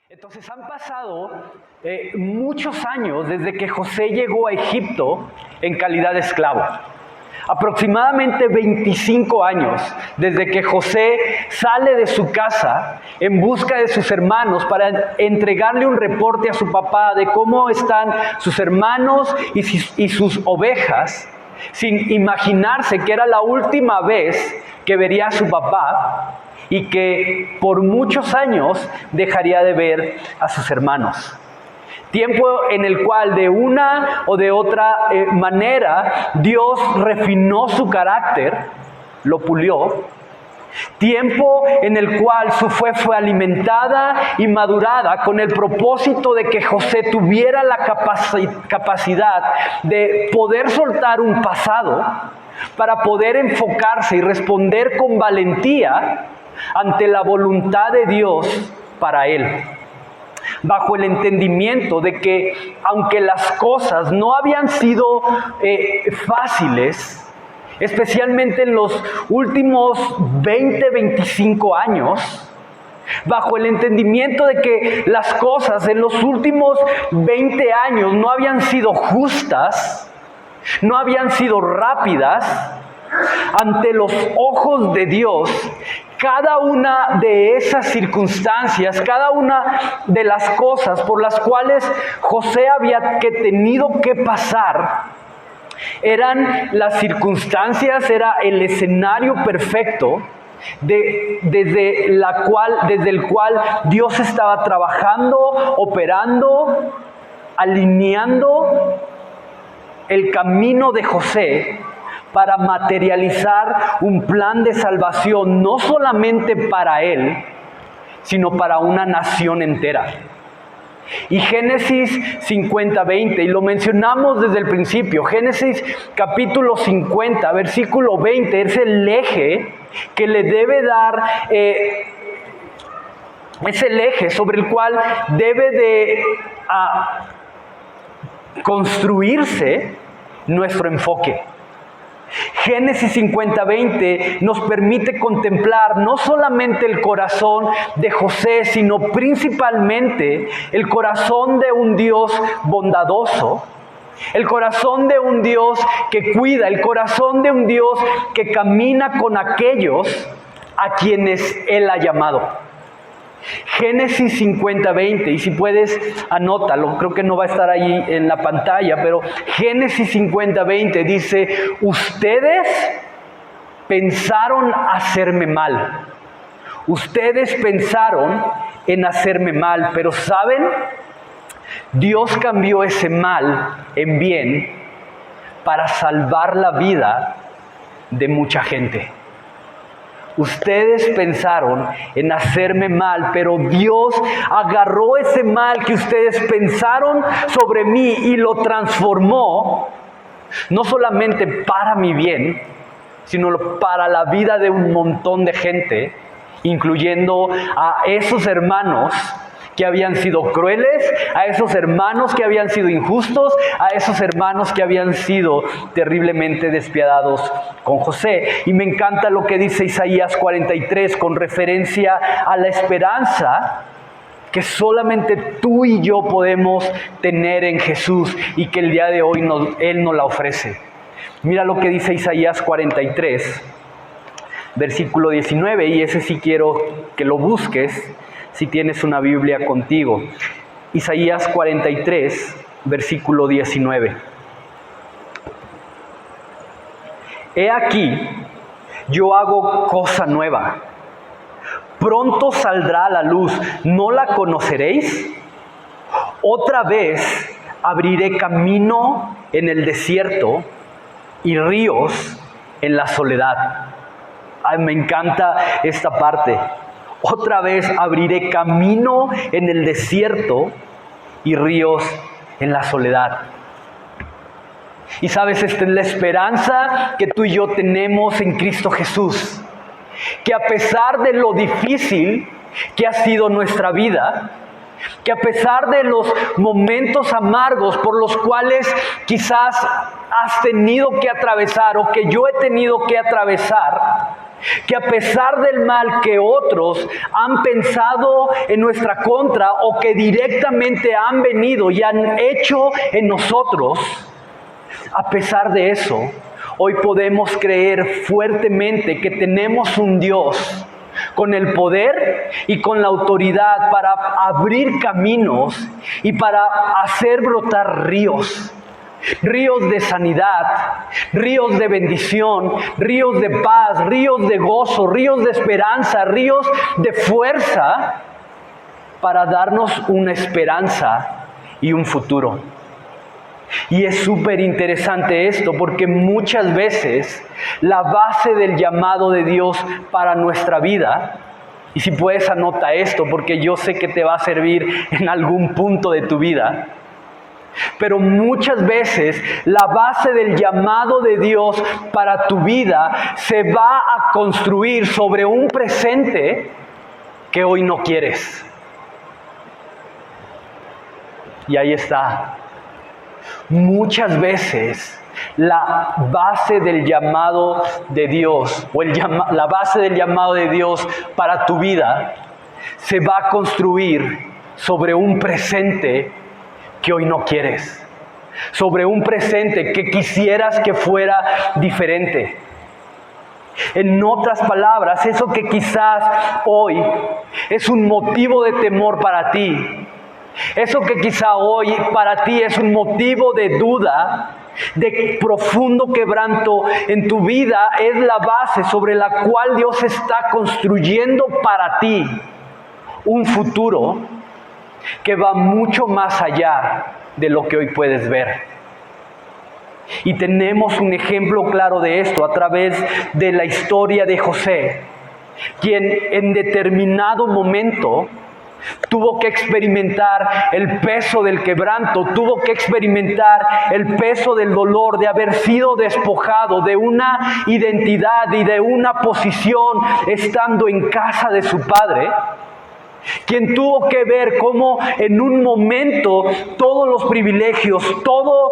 Entonces han pasado muchos años desde que José llegó a Egipto en calidad de esclavo. Aproximadamente 25 años desde que José sale de su casa en busca de sus hermanos para entregarle un reporte a su papá de cómo están sus hermanos y sus ovejas, sin imaginarse que era la última vez que vería a su papá y que por muchos años dejaría de ver a sus hermanos. Tiempo en el cual de una o de otra manera Dios refinó su carácter, lo pulió. Tiempo en el cual su fe fue alimentada y madurada con el propósito de que José tuviera la capacidad de poder soltar un pasado para poder enfocarse y responder con valentía ante la voluntad de Dios para él. Bajo el entendimiento de que aunque las cosas no habían sido fáciles, especialmente en los últimos 20-25 años, bajo el entendimiento de que las cosas en los últimos 20 años no habían sido justas, no habían sido rápidas, ante los ojos de Dios, cada una de esas circunstancias, cada una de las cosas por las cuales José había tenido que pasar, eran las circunstancias, era el escenario perfecto desde el cual Dios estaba trabajando, operando, alineando el camino de José para materializar un plan de salvación, no solamente para él, sino para una nación entera. Y Génesis 50-20, y lo mencionamos desde el principio, Génesis capítulo 50, versículo 20, es el eje que le debe dar, es el eje sobre el cual debe de construirse nuestro enfoque. Génesis 50-20 nos permite contemplar no solamente el corazón de José, sino principalmente el corazón de un Dios bondadoso, el corazón de un Dios que cuida, el corazón de un Dios que camina con aquellos a quienes Él ha llamado. Génesis 50-20, y si puedes anótalo, creo que no va a estar ahí en la pantalla, pero Génesis 50-20 dice: ustedes pensaron hacerme mal, ustedes pensaron en hacerme mal, pero ¿saben? Dios cambió ese mal en bien para salvar la vida de mucha gente. Ustedes pensaron en hacerme mal, pero Dios agarró ese mal que ustedes pensaron sobre mí y lo transformó, no solamente para mi bien, sino para la vida de un montón de gente, incluyendo a esos hermanos que habían sido crueles, a esos hermanos que habían sido injustos, a esos hermanos que habían sido terriblemente despiadados con José. Y me encanta lo que dice Isaías 43 con referencia a la esperanza que solamente tú y yo podemos tener en Jesús y que el día de hoy Él nos la ofrece. Mira lo que dice Isaías 43, versículo 19, y ese sí quiero que lo busques si tienes una Biblia contigo. Isaías 43, versículo 19. He aquí, yo hago cosa nueva. Pronto saldrá a la luz, ¿no la conoceréis? Otra vez abriré camino en el desierto y ríos en la soledad. Ay, me encanta esta parte. Otra vez abriré camino en el desierto y ríos en la soledad. Y sabes, esta es la esperanza que tú y yo tenemos en Cristo Jesús. Que a pesar de lo difícil que ha sido nuestra vida, que a pesar de los momentos amargos por los cuales quizás has tenido que atravesar o que yo he tenido que atravesar, que a pesar del mal que otros han pensado en nuestra contra o que directamente han venido y han hecho en nosotros, a pesar de eso, hoy podemos creer fuertemente que tenemos un Dios con el poder y con la autoridad para abrir caminos y para hacer brotar ríos. Ríos de sanidad, ríos de bendición, ríos de paz, ríos de gozo, ríos de esperanza, ríos de fuerza para darnos una esperanza y un futuro. Y es súper interesante esto porque muchas veces la base del llamado de Dios para nuestra vida, y si puedes anota esto porque yo sé que te va a servir en algún punto de tu vida, pero muchas veces la base del llamado de Dios para tu vida se va a construir sobre un presente que hoy no quieres. Y ahí está. Muchas veces la base del llamado de Dios o la base del llamado de Dios para tu vida se va a construir sobre un presente que hoy no quieres, sobre un presente que quisieras que fuera diferente. En otras palabras, eso que quizás hoy es un motivo de temor para ti, eso que quizá hoy para ti es un motivo de duda, de profundo quebranto en tu vida, es la base sobre la cual Dios está construyendo para ti un futuro que va mucho más allá de lo que hoy puedes ver. Y tenemos un ejemplo claro de esto a través de la historia de José, quien en determinado momento tuvo que experimentar el peso del quebranto, tuvo que experimentar el peso del dolor de haber sido despojado de una identidad y de una posición estando en casa de su padre, quien tuvo que ver cómo en un momento todos los privilegios, todo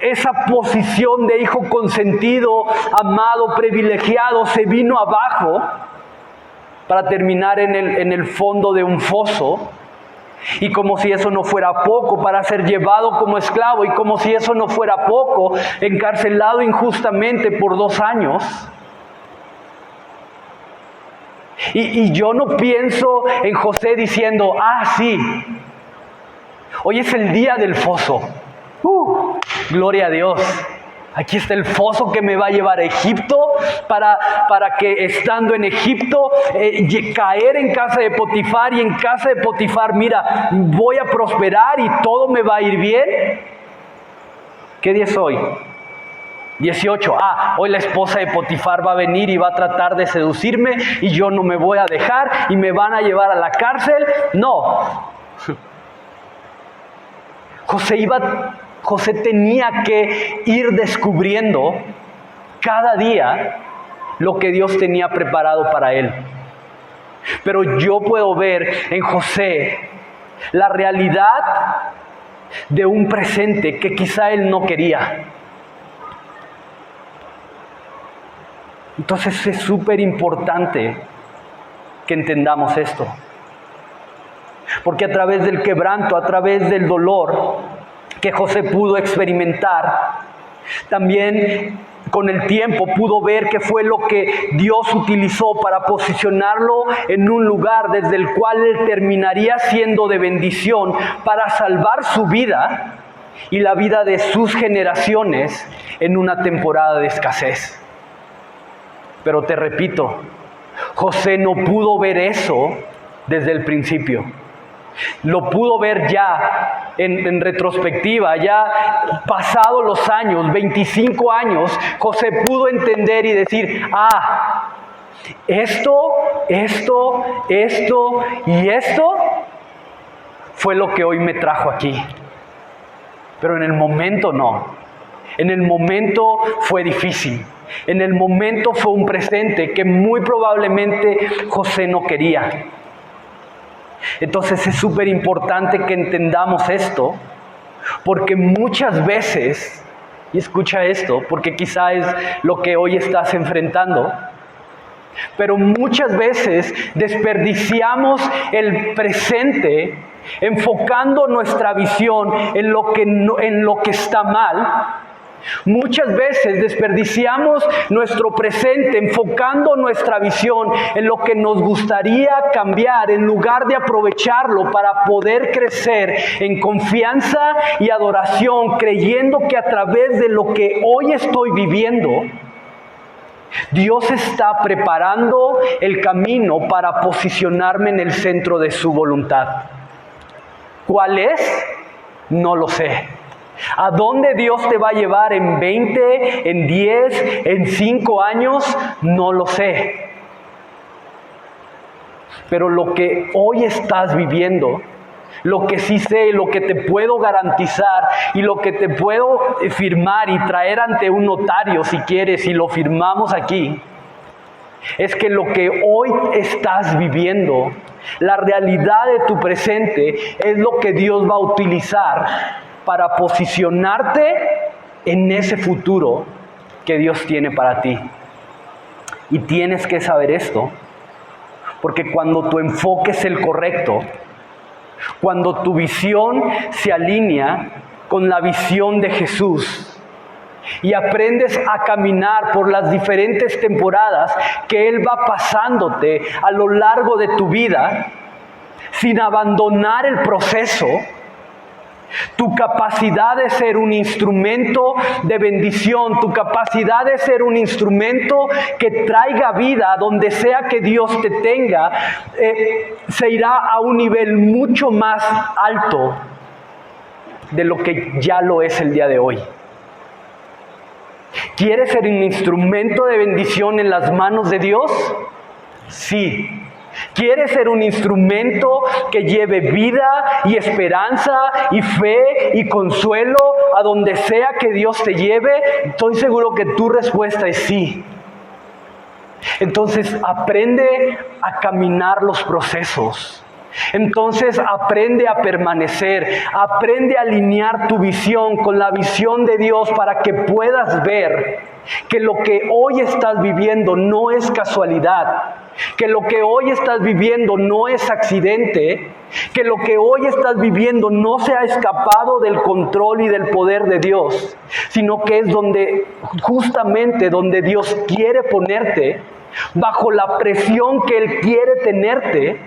esa posición de hijo consentido, amado, privilegiado, se vino abajo para terminar en el fondo de un foso, y como si eso no fuera poco, para ser llevado como esclavo, y como si eso no fuera poco, encarcelado injustamente por 2 años. Y yo no pienso en José diciendo, sí, hoy es el día del foso. Gloria a Dios. Aquí está el foso que me va a llevar a Egipto para que estando en Egipto caer en casa de Potifar, y en casa de Potifar, mira, voy a prosperar y todo me va a ir bien. ¿Qué día es hoy? 18. Hoy la esposa de Potifar va a venir y va a tratar de seducirme y yo no me voy a dejar y me van a llevar a la cárcel. No. José tenía que ir descubriendo cada día lo que Dios tenía preparado para él. Pero yo puedo ver en José la realidad de un presente que quizá él no quería. Entonces es súper importante que entendamos esto. Porque a través del quebranto, a través del dolor que José pudo experimentar, también con el tiempo pudo ver qué fue lo que Dios utilizó para posicionarlo en un lugar desde el cual él terminaría siendo de bendición para salvar su vida y la vida de sus generaciones en una temporada de escasez. Pero te repito, José no pudo ver eso desde el principio. Lo pudo ver ya en retrospectiva, ya pasados los años, 25 años, José pudo entender y decir, esto y esto fue lo que hoy me trajo aquí. Pero en el momento no. En el momento fue difícil. En el momento fue un presente que muy probablemente José no quería. Entonces es súper importante que entendamos esto, porque muchas veces, y escucha esto, porque quizá es lo que hoy estás enfrentando, pero muchas veces desperdiciamos el presente enfocando nuestra visión en lo que está mal. Muchas veces desperdiciamos nuestro presente enfocando nuestra visión en lo que nos gustaría cambiar en lugar de aprovecharlo para poder crecer en confianza y adoración, creyendo que a través de lo que hoy estoy viviendo, Dios está preparando el camino para posicionarme en el centro de su voluntad. ¿Cuál es? No lo sé. ¿A dónde Dios te va a llevar en 20, en 10, en 5 años? No lo sé. Pero lo que hoy estás viviendo, lo que sí sé, lo que te puedo garantizar y lo que te puedo firmar y traer ante un notario si quieres y lo firmamos aquí, es que lo que hoy estás viviendo, la realidad de tu presente, es lo que Dios va a utilizar para posicionarte en ese futuro que Dios tiene para ti. Y tienes que saber esto, porque cuando tu enfoque es el correcto, cuando tu visión se alinea con la visión de Jesús y aprendes a caminar por las diferentes temporadas que Él va pasándote a lo largo de tu vida, sin abandonar el proceso, tu capacidad de ser un instrumento de bendición, tu capacidad de ser un instrumento que traiga vida donde sea que Dios te tenga, se irá a un nivel mucho más alto de lo que ya lo es el día de hoy. ¿Quieres ser un instrumento de bendición en las manos de Dios? Sí. ¿Quieres ser un instrumento que lleve vida y esperanza y fe y consuelo a donde sea que Dios te lleve? Estoy seguro que tu respuesta es sí. Entonces aprende a caminar los procesos. Entonces aprende a permanecer, aprende a alinear tu visión con la visión de Dios para que puedas ver que lo que hoy estás viviendo no es casualidad, que lo que hoy estás viviendo no es accidente, que lo que hoy estás viviendo no se ha escapado del control y del poder de Dios, sino que es justamente donde Dios quiere ponerte, bajo la presión que Él quiere tenerte,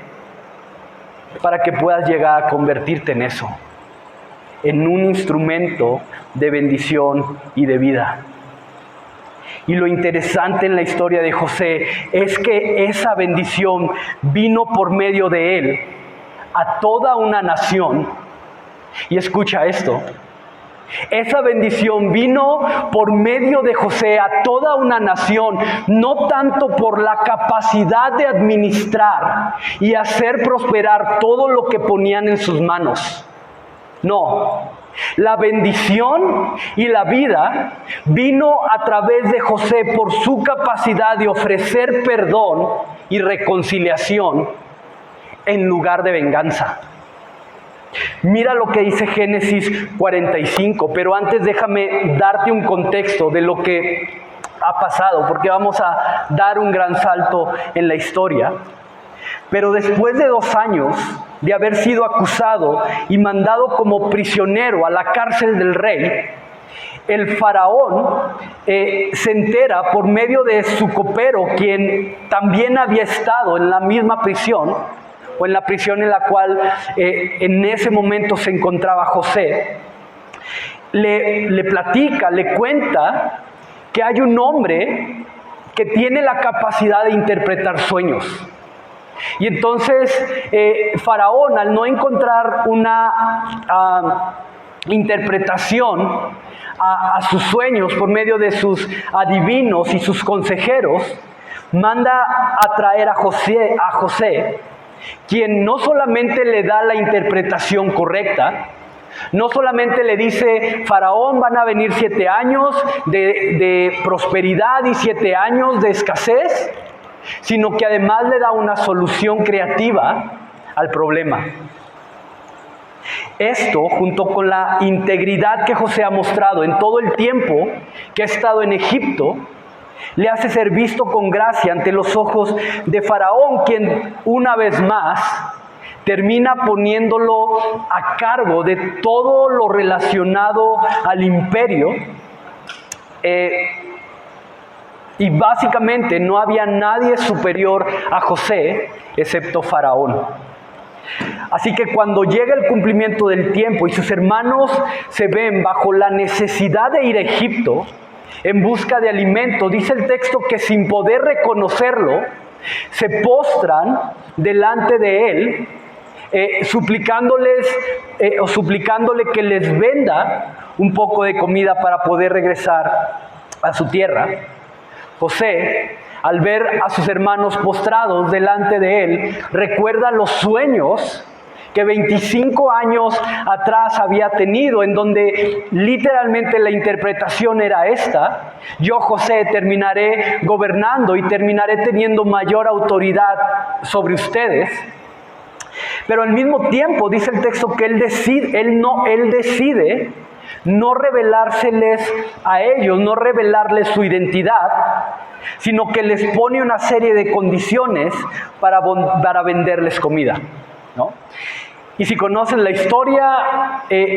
para que puedas llegar a convertirte en eso, en un instrumento de bendición y de vida. Y lo interesante en la historia de José es que esa bendición vino por medio de él a toda una nación. Y escucha esto, esa bendición vino por medio de José a toda una nación, no tanto por la capacidad de administrar y hacer prosperar todo lo que ponían en sus manos. No, la bendición y la vida vino a través de José por su capacidad de ofrecer perdón y reconciliación en lugar de venganza. Mira lo que dice Génesis 45, pero antes déjame darte un contexto de lo que ha pasado, porque vamos a dar un gran salto en la historia. Pero después de 2 años de haber sido acusado y mandado como prisionero a la cárcel del rey, el faraón se entera por medio de su copero, quien también había estado en la misma prisión, o en la prisión en la cual en ese momento se encontraba José. Le platica, le cuenta que hay un hombre que tiene la capacidad de interpretar sueños. Y entonces Faraón, al no encontrar una interpretación a sus sueños por medio de sus adivinos y sus consejeros, manda a traer a José, quien no solamente le da la interpretación correcta, no solamente le dice: Faraón, van a venir 7 años de prosperidad y 7 años de escasez, sino que además le da una solución creativa al problema. Esto, junto con la integridad que José ha mostrado en todo el tiempo que ha estado en Egipto, le hace ser visto con gracia ante los ojos de Faraón, quien una vez más termina poniéndolo a cargo de todo lo relacionado al imperio. Y básicamente no había nadie superior a José excepto Faraón. Así que cuando llega el cumplimiento del tiempo y sus hermanos se ven bajo la necesidad de ir a Egipto en busca de alimento, dice el texto que sin poder reconocerlo, se postran delante de él, suplicándole que les venda un poco de comida para poder regresar a su tierra. José, al ver a sus hermanos postrados delante de él, recuerda los sueños que 25 años atrás había tenido, en donde literalmente la interpretación era esta: yo, José, terminaré gobernando y terminaré teniendo mayor autoridad sobre ustedes. Pero al mismo tiempo dice el texto que él decide no revelárseles a ellos, no revelarles su identidad, sino que les pone una serie de condiciones para venderles comida, ¿no? Y si conoces la historia,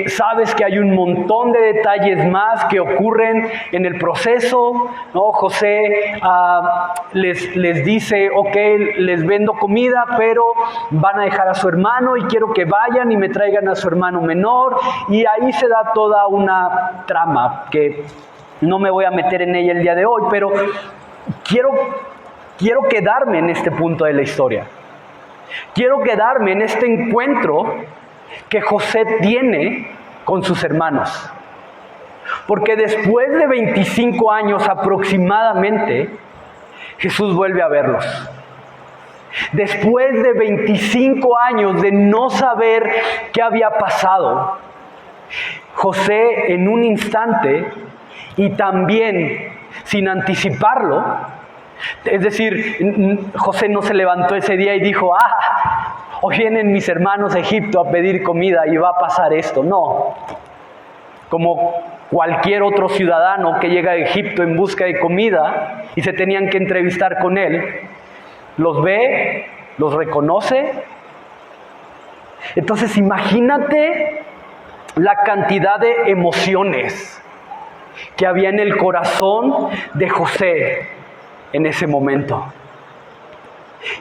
sabes que hay un montón de detalles más que ocurren en el proceso, ¿no? José les dice, ok, les vendo comida, pero van a dejar a su hermano y quiero que vayan y me traigan a su hermano menor. Y ahí se da toda una trama que no me voy a meter en ella el día de hoy, pero quiero quedarme en este punto de la historia. Quiero quedarme en este encuentro que José tiene con sus hermanos. Porque después de 25 años aproximadamente, Jesús vuelve a verlos. Después de 25 años de no saber qué había pasado, José en un instante, y también sin anticiparlo, es decir, José no se levantó ese día y dijo, hoy vienen mis hermanos a Egipto a pedir comida y va a pasar esto. No, como cualquier otro ciudadano que llega a Egipto en busca de comida y se tenían que entrevistar con él, los ve, los reconoce. Entonces imagínate la cantidad de emociones que había en el corazón de José en ese momento.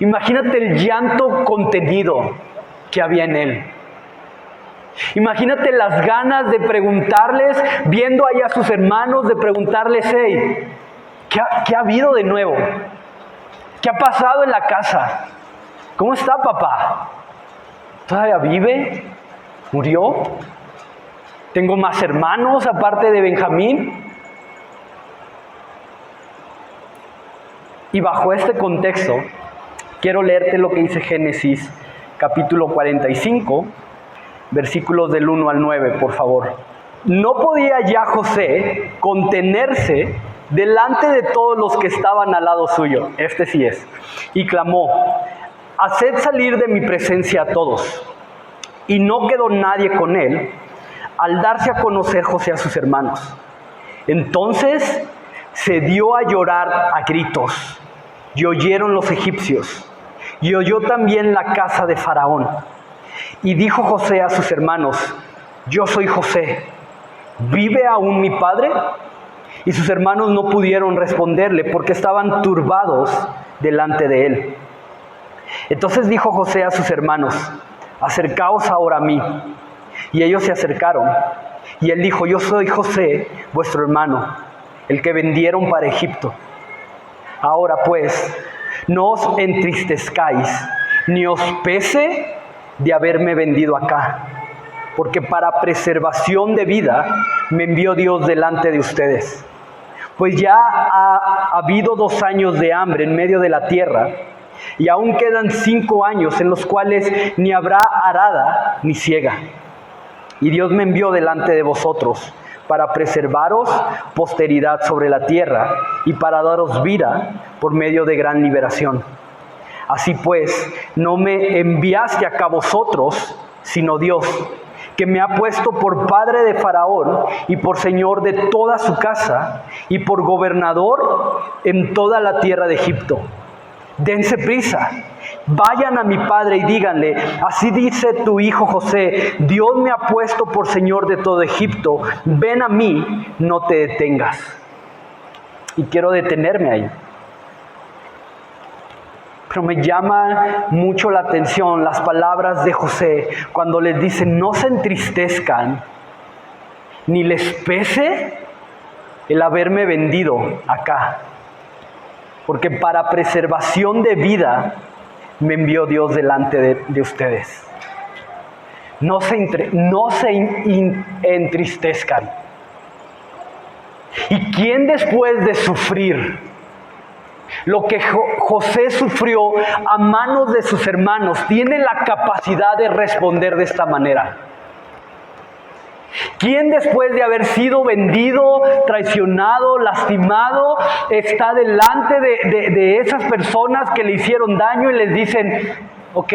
Imagínate el llanto contenido que había en él. Imagínate las ganas de preguntarles, viendo ahí a sus hermanos, de preguntarles, hey, ¿qué ha habido de nuevo? ¿Qué ha pasado en la casa? ¿Cómo está papá? ¿Todavía vive? ¿Murió? ¿Tengo más hermanos aparte de Benjamín? Y bajo este contexto, quiero leerte lo que dice Génesis, capítulo 45, versículos del 1 al 9, por favor. No podía ya José contenerse delante de todos los que estaban al lado suyo, este sí es, y clamó, haced salir de mi presencia a todos. Y no quedó nadie con él al darse a conocer José a sus hermanos. Entonces se dio a llorar a gritos, y oyeron los egipcios, y oyó también la casa de Faraón. Y dijo José a sus hermanos, yo soy José, ¿vive aún mi padre? Y sus hermanos no pudieron responderle porque estaban turbados delante de él. Entonces dijo José a sus hermanos, acercaos ahora a mí. Y ellos se acercaron, y él dijo, yo soy José, vuestro hermano, el que vendieron para Egipto. Ahora pues, no os entristezcáis, ni os pese de haberme vendido acá, porque para preservación de vida me envió Dios delante de ustedes. Pues ya ha habido 2 años de hambre en medio de la tierra, y aún quedan 5 años en los cuales ni habrá arada ni siega. Y Dios me envió delante de vosotros para preservaros posteridad sobre la tierra y para daros vida por medio de gran liberación. Así pues, no me enviaste acá vosotros, sino Dios, que me ha puesto por padre de Faraón y por señor de toda su casa y por gobernador en toda la tierra de Egipto. Dense prisa, vayan a mi padre y díganle, así dice tu hijo José, Dios me ha puesto por señor de todo Egipto, ven a mí, no te detengas. Y quiero detenerme ahí. Pero me llama mucho la atención las palabras de José cuando les dice, no se entristezcan, ni les pese el haberme vendido acá. Porque para preservación de vida me envió Dios delante de ustedes. No se entristezcan. ¿Y quién después de sufrir lo que José sufrió a manos de sus hermanos tiene la capacidad de responder de esta manera? ¿Quién después de haber sido vendido, traicionado, lastimado, está delante de esas personas que le hicieron daño y les dicen, ok,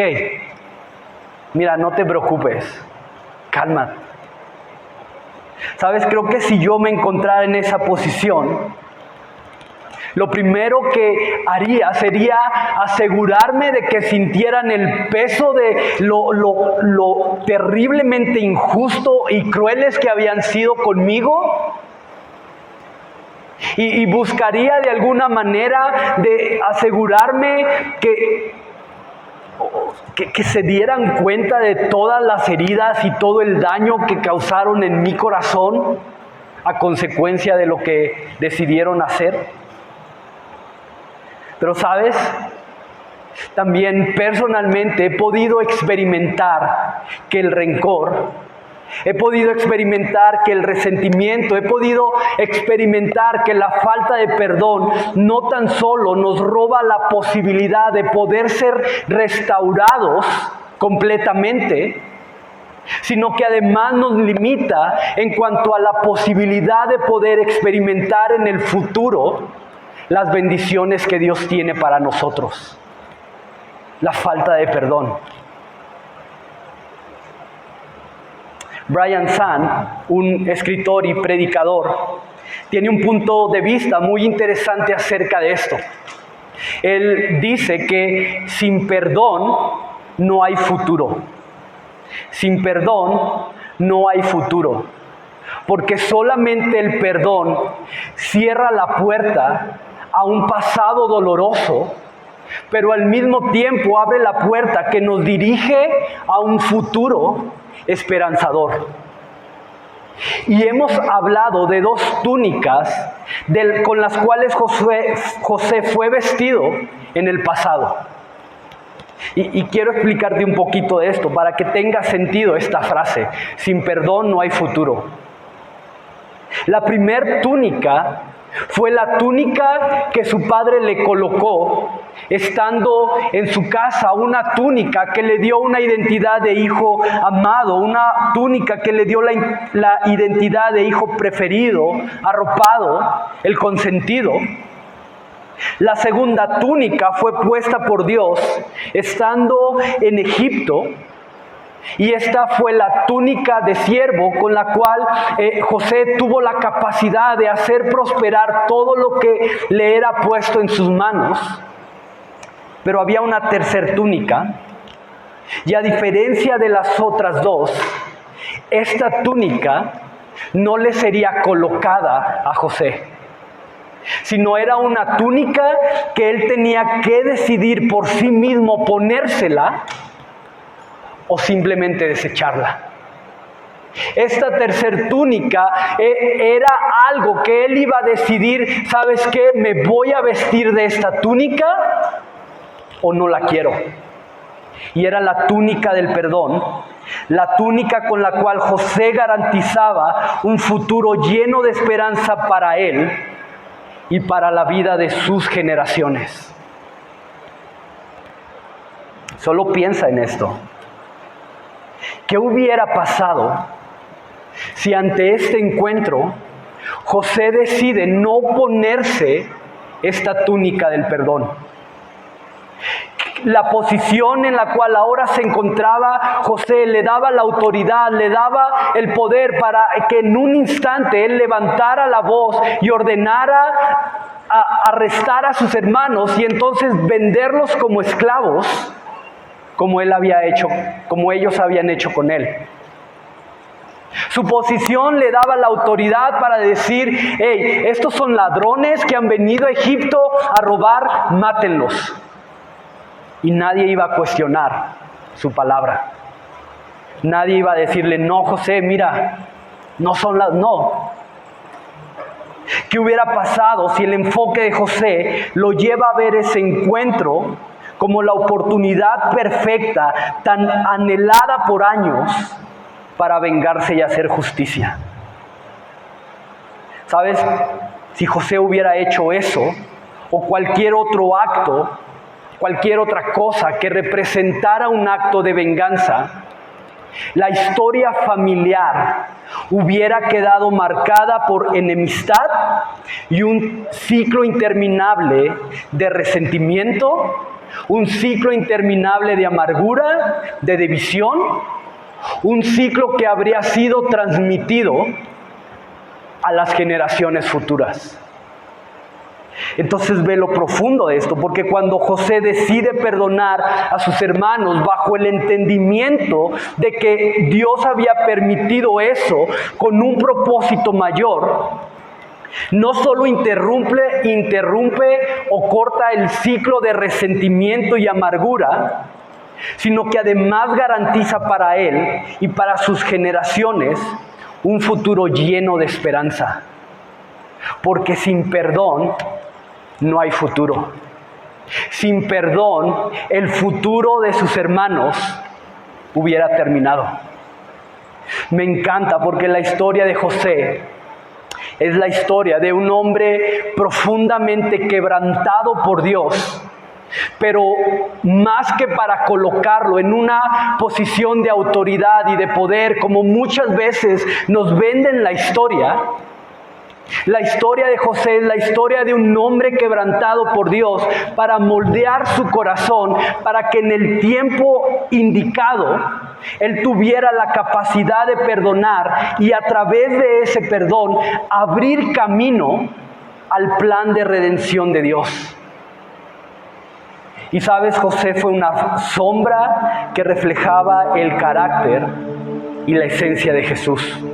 mira, no te preocupes, cálmate? ¿Sabes? Creo que si yo me encontrara en esa posición, lo primero que haría sería asegurarme de que sintieran el peso de lo terriblemente injusto y crueles que habían sido conmigo. Y buscaría de alguna manera de asegurarme que se dieran cuenta de todas las heridas y todo el daño que causaron en mi corazón a consecuencia de lo que decidieron hacer. Pero ¿sabes? También personalmente he podido experimentar que el rencor, he podido experimentar que el resentimiento, he podido experimentar que la falta de perdón no tan solo nos roba la posibilidad de poder ser restaurados completamente, sino que además nos limita en cuanto a la posibilidad de poder experimentar en el futuro las bendiciones que Dios tiene para nosotros. La falta de perdón. Brian Zahnd, un escritor y predicador, tiene un punto de vista muy interesante acerca de esto. Él dice que sin perdón no hay futuro. Sin perdón no hay futuro. Porque solamente el perdón cierra la puerta a un pasado doloroso, pero al mismo tiempo abre la puerta que nos dirige a un futuro esperanzador. Y hemos hablado de dos túnicas con las cuales José fue vestido en el pasado. Y quiero explicarte un poquito de esto para que tenga sentido esta frase: sin perdón no hay futuro. La primer túnica fue la túnica que su padre le colocó estando en su casa, una túnica que le dio una identidad de hijo amado, una túnica que le dio la identidad de hijo preferido, arropado, el consentido. La segunda túnica fue puesta por Dios estando en Egipto. Y esta fue la túnica de siervo con la cual José tuvo la capacidad de hacer prosperar todo lo que le era puesto en sus manos. Pero había una tercer túnica, y a diferencia de las otras dos, esta túnica no le sería colocada a José, sino era una túnica que él tenía que decidir por sí mismo ponérsela o simplemente desecharla. Esta tercer túnica era algo que él iba a decidir, ¿sabes qué? ¿Me voy a vestir de esta túnica o no la quiero? Y era la túnica del perdón, la túnica con la cual José garantizaba un futuro lleno de esperanza para él y para la vida de sus generaciones. Solo piensa en esto. ¿Qué hubiera pasado si ante este encuentro José decide no ponerse esta túnica del perdón? la posición en la cual ahora se encontraba José le daba la autoridad, le daba el poder para que en un instante él levantara la voz y ordenara arrestar a sus hermanos y entonces venderlos como esclavos, como él había hecho, como ellos habían hecho con él. Su posición le daba la autoridad para decir: hey, estos son ladrones que han venido a Egipto a robar, mátenlos. Y nadie iba a cuestionar su palabra. Nadie iba a decirle: no, José, mira, no son las... No. ¿Qué hubiera pasado si el enfoque de José lo lleva a ver ese encuentro como la oportunidad perfecta, tan anhelada por años, para vengarse y hacer justicia? ¿Sabes? Si José hubiera hecho eso, o cualquier otro acto, cualquier otra cosa que representara un acto de venganza, la historia familiar hubiera quedado marcada por enemistad y un ciclo interminable de resentimiento, un ciclo interminable de amargura, de división, un ciclo que habría sido transmitido a las generaciones futuras. Entonces ve lo profundo de esto, porque cuando José decide perdonar a sus hermanos bajo el entendimiento de que Dios había permitido eso con un propósito mayor, no solo interrumpe o corta el ciclo de resentimiento y amargura, sino que además garantiza para él y para sus generaciones un futuro lleno de esperanza. Porque sin perdón no hay futuro. Sin perdón, el futuro de sus hermanos hubiera terminado. Me encanta porque la historia de José es la historia de un hombre profundamente quebrantado por Dios, pero más que para colocarlo en una posición de autoridad y de poder, como muchas veces nos venden la historia de José es la historia de un hombre quebrantado por Dios para moldear su corazón, para que en el tiempo indicado él tuviera la capacidad de perdonar y a través de ese perdón abrir camino al plan de redención de Dios. Y sabes, José fue una sombra que reflejaba el carácter y la esencia de Jesús.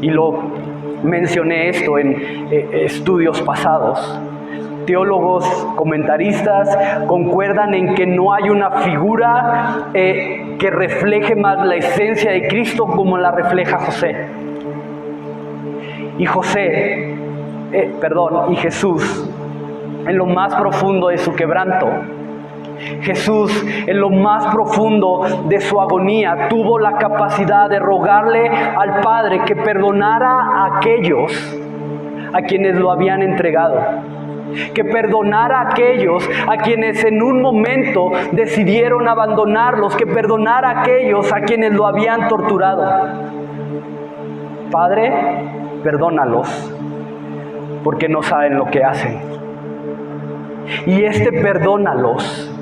Y mencioné esto en estudios pasados. Teólogos, comentaristas concuerdan en que no hay una figura que refleje más la esencia de Cristo como la refleja José. Y Jesús, en lo más profundo de su quebranto, Jesús, en lo más profundo de su agonía, tuvo la capacidad de rogarle al Padre que perdonara a aquellos a quienes lo habían entregado, que perdonara a aquellos a quienes en un momento decidieron abandonarlos, que perdonara a aquellos a quienes lo habían torturado. Padre, perdónalos, porque no saben lo que hacen. Y este perdónalos,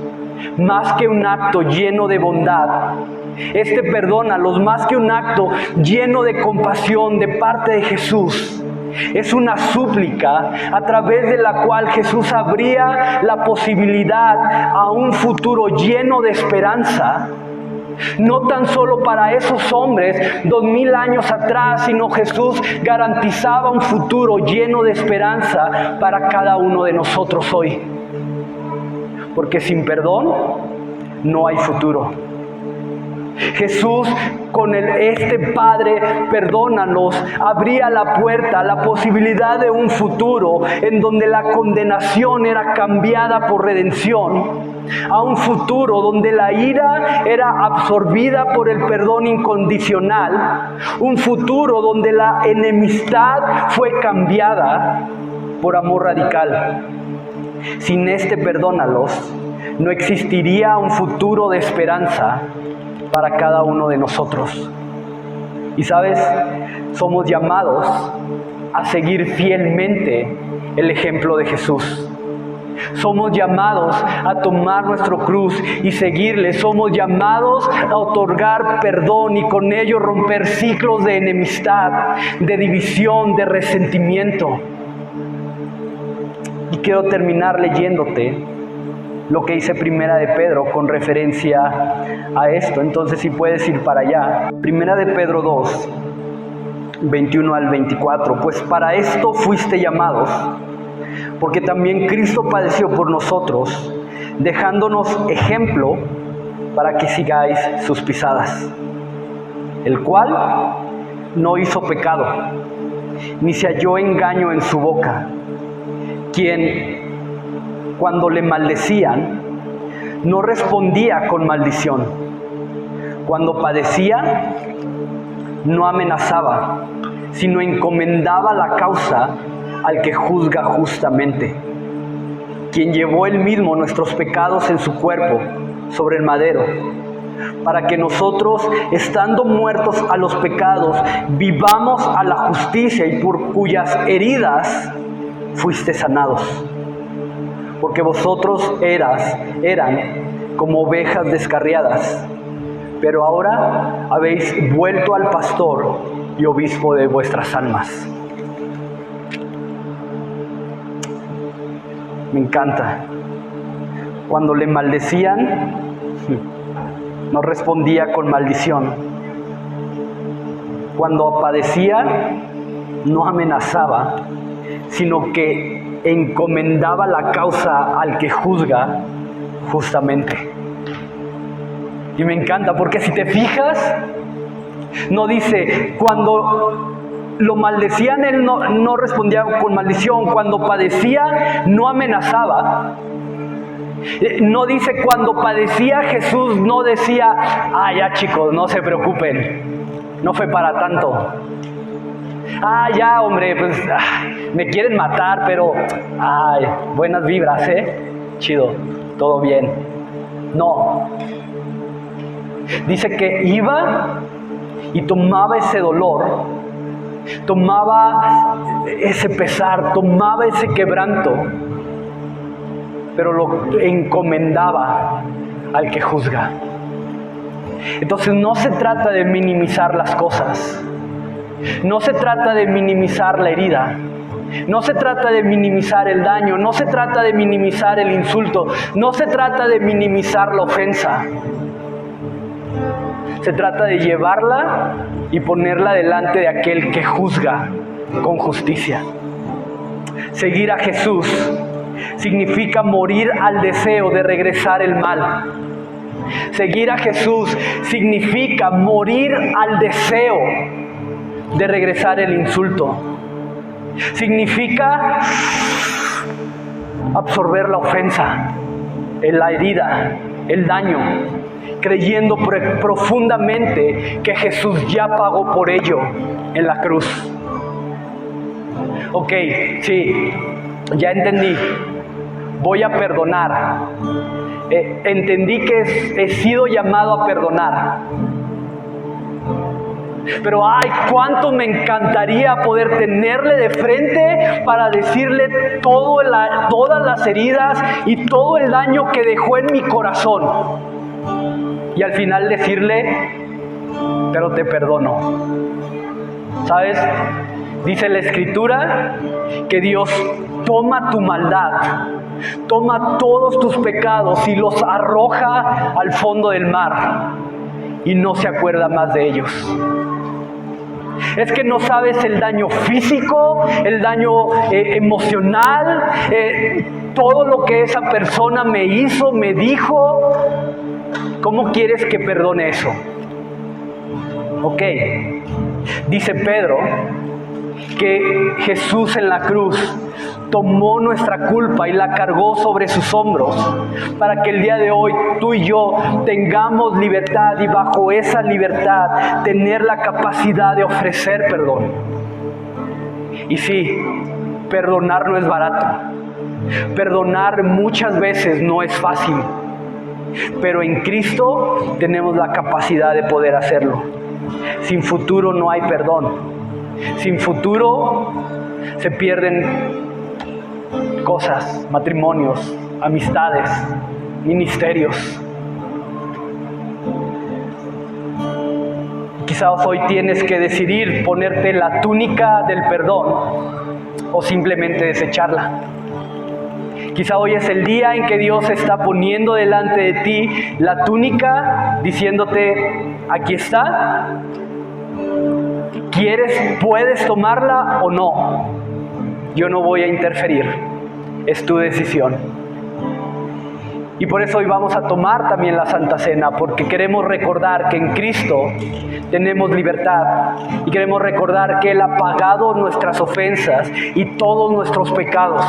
más que un acto lleno de bondad, perdónalos más que un acto lleno de compasión de parte de Jesús, es una súplica a través de la cual Jesús abría la posibilidad a un futuro lleno de esperanza. No tan solo para esos hombres 2000 años atrás, sino Jesús garantizaba un futuro lleno de esperanza para cada uno de nosotros hoy. Porque sin perdón no hay futuro. Jesús con Padre, perdónanos, abría la puerta a la posibilidad de un futuro en donde la condenación era cambiada por redención, a un futuro donde la ira era absorbida por el perdón incondicional, un futuro donde la enemistad fue cambiada por amor radical. Sin perdónalos, no existiría un futuro de esperanza para cada uno de nosotros. Y sabes, somos llamados a seguir fielmente el ejemplo de Jesús. Somos llamados a tomar nuestra cruz y seguirle. Somos llamados a otorgar perdón y con ello romper ciclos de enemistad, de división, de resentimiento. Y quiero terminar leyéndote lo que dice Primera de Pedro con referencia a esto. Entonces, si puedes ir para allá. Primera de Pedro 2, 21 al 24. Pues para esto fuiste llamados, porque también Cristo padeció por nosotros, dejándonos ejemplo para que sigáis sus pisadas, el cual no hizo pecado, ni se halló engaño en su boca, quien, cuando le maldecían, no respondía con maldición. Cuando padecía, no amenazaba, sino encomendaba la causa al que juzga justamente, quien llevó él mismo nuestros pecados en su cuerpo sobre el madero, para que nosotros, estando muertos a los pecados, vivamos a la justicia, y por cuyas heridas fuiste sanados. Porque vosotros eran como ovejas descarriadas, pero ahora habéis vuelto al pastor y obispo de vuestras almas. Me encanta. Cuando le maldecían, no respondía con maldición. Cuando padecía, no amenazaba, sino que encomendaba la causa al que juzga justamente. Y me encanta porque si te fijas, no dice, cuando lo maldecían, él no respondía con maldición. Cuando padecía, no amenazaba. No dice, cuando padecía Jesús, no decía, ya chicos, no se preocupen, no fue para tanto. Ya hombre, pues me quieren matar, pero buenas vibras, chido, todo bien. No. Dice que iba y tomaba ese dolor, tomaba ese pesar, tomaba ese quebranto, pero lo encomendaba al que juzga. Entonces no se trata de minimizar las cosas, no se trata de minimizar la herida, no se trata de minimizar el daño, no se trata de minimizar el insulto, no se trata de minimizar la ofensa. Se trata de llevarla y ponerla delante de aquel que juzga con justicia. Seguir a Jesús significa morir al deseo de regresar el mal. Seguir a Jesús significa morir al deseo de regresar el insulto. Significa absorber la ofensa, la herida, el daño, creyendo profundamente que Jesús ya pagó por ello en la cruz. Ok, sí, ya entendí. Voy a perdonar. Entendí que he sido llamado a perdonar. Pero cuánto me encantaría poder tenerle de frente para decirle todas las heridas y todo el daño que dejó en mi corazón. Y al final decirle, pero te perdono. ¿Sabes? Dice la Escritura que Dios toma tu maldad, toma todos tus pecados y los arroja al fondo del mar y no se acuerda más de ellos. Es que no sabes el daño físico, el daño emocional, todo lo que esa persona me hizo, me dijo. ¿Cómo quieres que perdone eso? Ok, dice Pedro que Jesús en la cruz tomó nuestra culpa y la cargó sobre sus hombros para que el día de hoy tú y yo tengamos libertad y bajo esa libertad tener la capacidad de ofrecer perdón. Y sí, perdonar no es barato. Perdonar muchas veces no es fácil. Pero en Cristo tenemos la capacidad de poder hacerlo. Sin futuro no hay perdón. Sin futuro se pierden cosas, matrimonios, amistades, ministerios. Quizás hoy tienes que decidir ponerte la túnica del perdón o simplemente desecharla. Quizá hoy es el día en que Dios está poniendo delante de ti la túnica, diciéndote, aquí está, ¿quieres, puedes tomarla o no? Yo no voy a interferir, es tu decisión. Y por eso hoy vamos a tomar también la Santa Cena, porque queremos recordar que en Cristo tenemos libertad y queremos recordar que Él ha pagado nuestras ofensas y todos nuestros pecados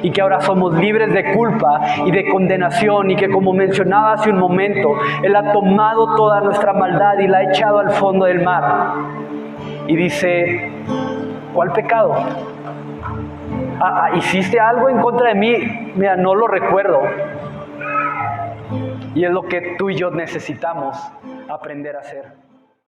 y que ahora somos libres de culpa y de condenación y que, como mencionaba hace un momento, Él ha tomado toda nuestra maldad y la ha echado al fondo del mar. Y dice, ¿cuál pecado? ¿Hiciste algo en contra de mí? Mira, no lo recuerdo. Y es lo que tú y yo necesitamos aprender a hacer.